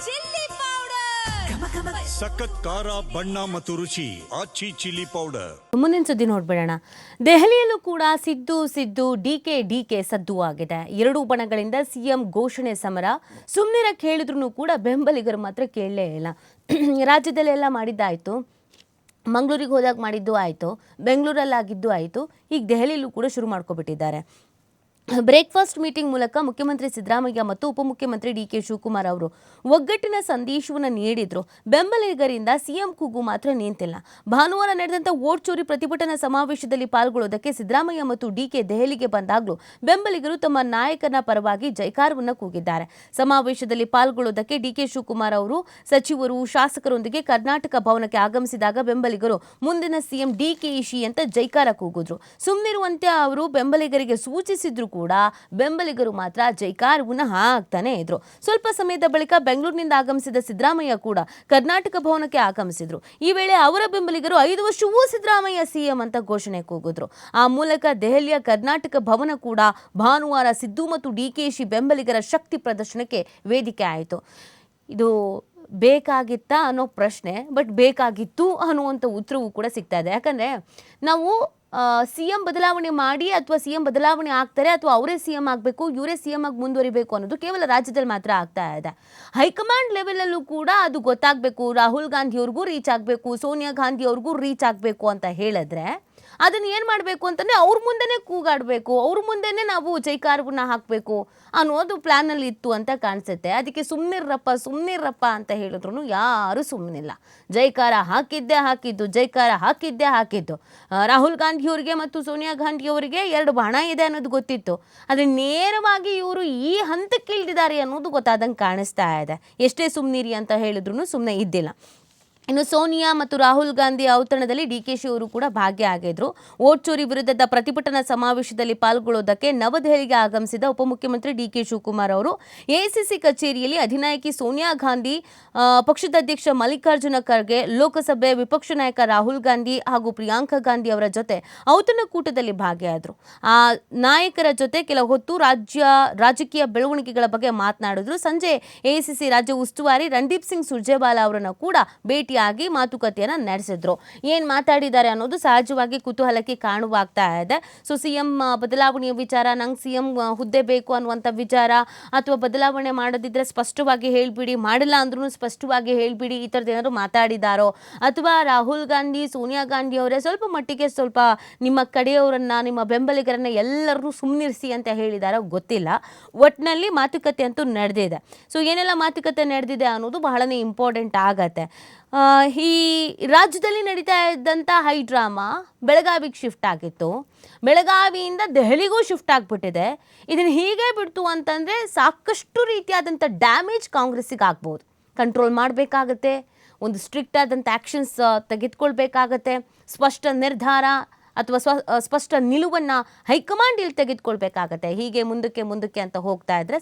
Chilli powder ಸಖತ್ ಖಾರ ಬಣ್ಣ ಮತ್ತು ರುಚಿ ಆಚಿ ಚಿಲ್ಲಿ ಪೌಡರ್. ಮುಂದಿನ ಸುದ್ದಿ ನೋಡ್ಬಿಡೋಣ. ದೆಹಲಿಯಲ್ಲೂ ಕೂಡ ಸಿದ್ದು ಡಿಕೆ ಸದ್ದು ಆಗಿದೆ. ಎರಡೂ ಬಣಗಳಿಂದ ಸಿಎಂ ಘೋಷಣೆ ಸಮರ. ಸುಮ್ಮನಿರಕ್ಕೆ ಹೇಳಿದ್ರು ಕೂಡ ಬೆಂಬಲಿಗರು ಮಾತ್ರ ಕೇಳಲೇ ಇಲ್ಲ. ರಾಜ್ಯದಲ್ಲೆಲ್ಲ ಮಾಡಿದ್ದಾಯ್ತು, ಮಂಗಳೂರಿಗೆ ಹೋದಾಗ ಮಾಡಿದ್ದು ಆಯಿತು, ಬೆಂಗಳೂರಲ್ಲಾಗಿದ್ದು ಆಯಿತು, ಈಗ ದೆಹಲಿಯಲ್ಲೂ ಕೂಡ ಶುರು ಮಾಡ್ಕೊಬಿಟ್ಟಿದ್ದಾರೆ. ಬ್ರೇಕ್ಫಾಸ್ಟ್ ಮೀಟಿಂಗ್ ಮೂಲಕ ಮುಖ್ಯಮಂತ್ರಿ ಸಿದ್ದರಾಮಯ್ಯ ಮತ್ತು ಉಪಮುಖ್ಯಮಂತ್ರಿ ಡಿಕೆ ಶಿವಕುಮಾರ್ ಅವರು ಒಗ್ಗಟ್ಟಿನ ಸಂದೇಶವನ್ನು ನೀಡಿದ್ರು. ಬೆಂಬಲಿಗರಿಂದ ಸಿಎಂ ಕೂಗು ಮಾತ್ರ ನಿಂತಿಲ್ಲ. ಭಾನುವಾರ ನಡೆದಂಥ ವೋಟ್ ಚೋರಿ ಪ್ರತಿಭಟನಾ ಸಮಾವೇಶದಲ್ಲಿ ಪಾಲ್ಗೊಳ್ಳೋದಕ್ಕೆ ಸಿದ್ದರಾಮಯ್ಯ ಮತ್ತು ಡಿಕೆ ದೆಹಲಿಗೆ ಬಂದಾಗಲೂ ಬೆಂಬಲಿಗರು ತಮ್ಮ ನಾಯಕನ ಪರವಾಗಿ ಜೈಕಾರವನ್ನು ಕೂಗಿದ್ದಾರೆ. ಸಮಾವೇಶದಲ್ಲಿ ಪಾಲ್ಗೊಳ್ಳೋದಕ್ಕೆ ಡಿಕೆ ಶಿವಕುಮಾರ್ ಅವರು ಸಚಿವರು, ಶಾಸಕರೊಂದಿಗೆ ಕರ್ನಾಟಕ ಭವನಕ್ಕೆ ಆಗಮಿಸಿದಾಗ ಬೆಂಬಲಿಗರು ಮುಂದಿನ ಸಿಎಂ ಡಿಕೆಶಿ ಅಂತ ಜೈಕಾರ ಕೂಗಿದ್ರು. ಸುಮ್ಮನಿರುವಂತೆ ಅವರು ಬೆಂಬಲಿಗರಿಗೆ ಸೂಚಿಸಿದ್ರು ಕೂಡ ಬೆಂಬಲಿಗರು ಮಾತ್ರ ಜೈಕಾರವನ್ನು ಹಾಕ್ತಾನೆ ಇದ್ರು. ಸ್ವಲ್ಪ ಸಮಯದ ಬಳಿಕ ಬೆಂಗಳೂರಿನಿಂದ ಆಗಮಿಸಿದ ಸಿದ್ದರಾಮಯ್ಯ ಕೂಡ ಕರ್ನಾಟಕ ಭವನಕ್ಕೆ ಆಗಮಿಸಿದ್ರು. ಈ ವೇಳೆ ಅವರ ಬೆಂಬಲಿಗರು 5 ವರ್ಷವೂ ಸಿದ್ದರಾಮಯ್ಯ ಸಿಎಂ ಅಂತ ಘೋಷಣೆ ಕೂಗಿದ್ರು. ಆ ಮೂಲಕ ದೆಹಲಿಯ ಕರ್ನಾಟಕ ಭವನ ಕೂಡ ಭಾನುವಾರ ಸಿದ್ದು ಮತ್ತು ಡಿಕೆಶಿ ಬೆಂಬಲಿಗರ ಶಕ್ತಿ ಪ್ರದರ್ಶನಕ್ಕೆ ವೇದಿಕೆ ಆಯಿತು. ಇದು ಬೇಕಾಗಿತ್ತಾ ಅನ್ನೋ ಪ್ರಶ್ನೆ, ಬಟ್ ಬೇಕಾಗಿತ್ತು ಅನ್ನುವಂಥ ಉತ್ತರವೂ ಕೂಡ ಸಿಗ್ತಾ ಇದೆ. ಯಾಕಂದರೆ ನಾವು ಸಿಎಂ ಬದಲಾವಣೆ ಮಾಡಿ ಅಥವಾ ಸಿಎಂ ಬದಲಾವಣೆ ಆಗ್ತಾರೆ ಅಥವಾ ಅವರೇ ಸಿಎಂ ಆಗಬೇಕು, ಇವರೇ ಸಿಎಂ ಆಗಿ ಮುಂದುವರಿಬೇಕು ಅನ್ನೋದು ಕೇವಲ ರಾಜ್ಯದಲ್ಲಿ ಮಾತ್ರ ಆಗ್ತಾ ಇದೆ. ಹೈಕಮಾಂಡ್ ಲೆವೆಲಲ್ಲೂ ಕೂಡ ಅದು ಗೊತ್ತಾಗಬೇಕು. ರಾಹುಲ್ ಗಾಂಧಿ ಅವ್ರಿಗೂ ರೀಚ್ ಆಗಬೇಕು, ಸೋನಿಯಾ ಗಾಂಧಿ ಅವ್ರಿಗೂ ರೀಚ್ ಆಗಬೇಕು ಅಂತ ಹೇಳಿದ್ರೆ ಅದನ್ನು ಏನು ಮಾಡಬೇಕು ಅಂತಂದರೆ ಅವ್ರ ಮುಂದೆನೇ ಕೂಗಾಡಬೇಕು, ಅವ್ರ ಮುಂದೆನೇ ನಾವು ಜೈಕಾರವನ್ನು ಹಾಕಬೇಕು ಅನ್ನೋದು ಪ್ಲ್ಯಾನಲ್ಲಿ ಇತ್ತು ಅಂತ ಕಾಣಿಸುತ್ತೆ. ಅದಕ್ಕೆ ಸುಮ್ಮನಿರಪ್ಪ ಅಂತ ಹೇಳಿದ್ರು ಯಾರೂ ಸುಮ್ಮನಿಲ್ಲ. ಜೈಕಾರ ಜೈಕಾರ ಹಾಕಿದ್ದು. ರಾಹುಲ್ ಗಾಂಧಿ ಅವರಿಗೆ ಮತ್ತು ಸೋನಿಯಾ ಗಾಂಧಿ ಅವರಿಗೆ 2 ಬಾಣ ಇದೆ ಅನ್ನೋದು ಗೊತ್ತಿತ್ತು. ಆದರೆ ನೇರವಾಗಿ ಇವರು ಈ ಹಂತಕ್ಕೆ ಇಳಿದಿದ್ದಾರೆ ಅನ್ನೋದು ಗೊತ್ತಾದಂಗೆ ಕಾಣಿಸ್ತಾ ಇದೆ. ಎಷ್ಟೇ ಸುಮ್ಮನಿರಿ ಅಂತ ಹೇಳಿದ್ರು ಸುಮ್ಮನೆ ಇದ್ದಿಲ್ಲ. ಇನ್ನು ಸೋನಿಯಾ ಮತ್ತು ರಾಹುಲ್ ಗಾಂಧಿ ಔತಣದಲ್ಲಿ ಡಿಕೆಶಿ ಅವರು ಕೂಡ ಭಾಗಿಯಾಗಿದ್ರು. ವೋಟ್ ಚೋರಿ ವಿರುದ್ಧದ ಪ್ರತಿಭಟನಾ ಸಮಾವೇಶದಲ್ಲಿ ಪಾಲ್ಗೊಳ್ಳೋದಕ್ಕೆ ನವದೆಹಲಿಗೆ ಆಗಮಿಸಿದ ಉಪಮುಖ್ಯಮಂತ್ರಿ ಡಿಕೆ ಶಿವಕುಮಾರ್ ಅವರು ಎಐಸಿಸಿ ಕಚೇರಿಯಲ್ಲಿ ಅಧಿನಾಯಕಿ ಸೋನಿಯಾ ಗಾಂಧಿ, ಪಕ್ಷದ ಅಧ್ಯಕ್ಷ ಮಲ್ಲಿಕಾರ್ಜುನ ಖರ್ಗೆ, ಲೋಕಸಭೆ ವಿಪಕ್ಷ ನಾಯಕ ರಾಹುಲ್ ಗಾಂಧಿ ಹಾಗೂ ಪ್ರಿಯಾಂಕಾ ಗಾಂಧಿ ಅವರ ಜೊತೆ ಔತಣಕೂಟದಲ್ಲಿ ಭಾಗಿಯಾದರು. ಆ ನಾಯಕರ ಜೊತೆ ಕೆಲ ಹೊತ್ತು ರಾಜಕೀಯ ಬೆಳವಣಿಗೆಗಳ ಬಗ್ಗೆ ಮಾತನಾಡಿದ್ರು. ಸಂಜೆ ಎಐಸಿಸಿ ರಾಜ್ಯ ಉಸ್ತುವಾರಿ ರಣದೀಪ್ ಸಿಂಗ್ ಸುರ್ಜೇವಾಲಾ ಅವರನ್ನು ಕೂಡ ಭೇಟಿ ಆಗಿ ಮಾತುಕತೆಯನ್ನು ನಡೆಸಿದ್ರು. ಏನು ಮಾತಾಡಿದ್ದಾರೆ ಅನ್ನೋದು ಸಹಜವಾಗಿ ಕುತೂಹಲಕ್ಕೆ ಕಾರಣವಾಗ್ತಾ ಇದೆ. ಸೊ ಸಿಎಂ ಬದಲಾವಣೆಯ ವಿಚಾರ, ನಂಗೆ ಸಿಎಂ ಹುದ್ದೆ ಬೇಕು ಅನ್ನುವಂಥ ವಿಚಾರ, ಅಥವಾ ಬದಲಾವಣೆ ಮಾಡೋದಿದ್ರೆ ಸ್ಪಷ್ಟವಾಗಿ ಹೇಳ್ಬಿಡಿ, ಮಾಡಿಲ್ಲ ಅಂದ್ರೂ ಸ್ಪಷ್ಟವಾಗಿ ಹೇಳ್ಬಿಡಿ, ಈ ಥರದ್ದು ಏನಾದ್ರು ಮಾತಾಡಿದಾರೋ, ಅಥವಾ ರಾಹುಲ್ ಗಾಂಧಿ, ಸೋನಿಯಾ ಗಾಂಧಿ ಅವರೇ ಸ್ವಲ್ಪ ಮಟ್ಟಿಗೆ ಸ್ವಲ್ಪ ನಿಮ್ಮ ಕಡೆಯವರನ್ನ, ನಿಮ್ಮ ಬೆಂಬಲಿಗರನ್ನ ಎಲ್ಲರೂ ಸುಮ್ಮನಿರಿಸಿ ಅಂತ ಹೇಳಿದಾರೋ ಗೊತ್ತಿಲ್ಲ. ಒಟ್ಟಿನಲ್ಲಿ ಮಾತುಕತೆ ಅಂತೂ ನಡೆದಿದೆ. ಸೊ ಏನೆಲ್ಲ ಮಾತುಕತೆ ನಡೆದಿದೆ ಅನ್ನೋದು ಬಹಳನೇ ಇಂಪಾರ್ಟೆಂಟ್ ಆಗತ್ತೆ. ಈ ರಾಜ್ಯದಲ್ಲಿ ನಡೀತಾ ಇದ್ದಂಥ ಹೈ ಡ್ರಾಮಾ ಬೆಳಗಾವಿಗೆ ಶಿಫ್ಟ್ ಆಗಿತ್ತು. ಬೆಳಗಾವಿಯಿಂದ ದೆಹಲಿಗೂ ಶಿಫ್ಟ್ ಆಗಿಬಿಟ್ಟಿದೆ. ಇದನ್ನು ಹೀಗೆ ಬಿಡ್ತು ಅಂತಂದರೆ ಸಾಕಷ್ಟು ರೀತಿಯಾದಂಥ ಡ್ಯಾಮೇಜ್ ಕಾಂಗ್ರೆಸ್ಸಿಗೆ ಆಗ್ಬೋದು. ಕಂಟ್ರೋಲ್ ಮಾಡಬೇಕಾಗತ್ತೆ, ಒಂದು ಸ್ಟ್ರಿಕ್ಟ್ ಆದಂಥ ಆ್ಯಕ್ಷನ್ಸ್ ತೆಗೆದುಕೊಳ್ಬೇಕಾಗತ್ತೆ, ಸ್ಪಷ್ಟ ನಿರ್ಧಾರ ಅಥವಾ ಸ್ಪಷ್ಟ ನಿಲುವನ್ನು ಹೈಕಮಾಂಡ್ ಇಲ್ಲಿ ತೆಗೆದುಕೊಳ್ಬೇಕಾಗತ್ತೆ. ಹೀಗೆ ಮುಂದಕ್ಕೆ ಅಂತ ಹೋಗ್ತಾ ಇದ್ರೆ